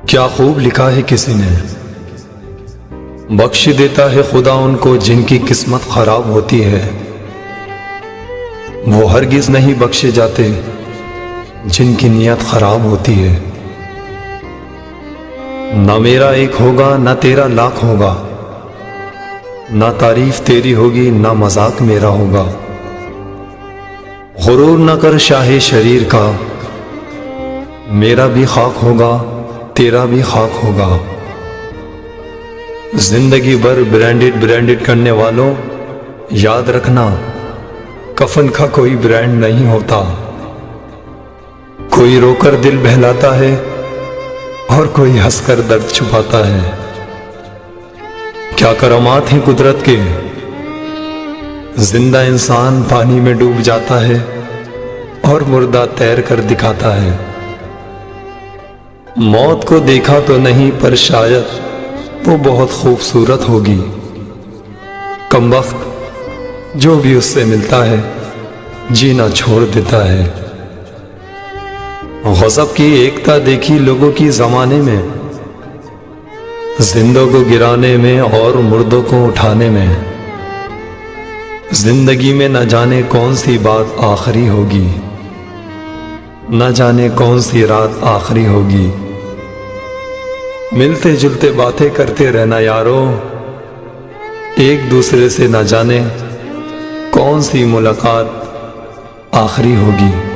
کیا خوب لکھا ہے کسی نے، بخش دیتا ہے خدا ان کو جن کی قسمت خراب ہوتی ہے، وہ ہرگز نہیں بخشے جاتے جن کی نیت خراب ہوتی ہے۔ نہ میرا ایک ہوگا نہ تیرا لاکھ ہوگا، نہ تعریف تیری ہوگی نہ مذاق میرا ہوگا۔ غرور نہ کر شاہ شریر کا، میرا بھی خاک ہوگا تیرا بھی خاک ہوگا۔ زندگی بھر برانڈڈ کرنے والوں، یاد رکھنا کفن کا کوئی برانڈ نہیں ہوتا۔ کوئی رو کر دل بہلاتا ہے اور کوئی ہنس کر درد چھپاتا ہے۔ کیا کرامات ہیں قدرت کے، زندہ انسان پانی میں ڈوب جاتا ہے اور مردہ تیر کر دکھاتا ہے۔ موت کو دیکھا تو نہیں پر شاید وہ بہت خوبصورت ہوگی۔ کمبخت جو بھی اس سے ملتا ہے جینا چھوڑ دیتا ہے۔ غضب کی ایکتا دیکھی لوگوں کی زمانے میں، زندوں کو گرانے میں اور مردوں کو اٹھانے میں۔ زندگی میں نہ جانے کون سی بات آخری ہوگی، نہ جانے کون سی رات آخری ہوگی۔ ملتے جلتے باتیں کرتے رہنا یارو، ایک دوسرے سے نہ جانے کون سی ملاقات آخری ہوگی۔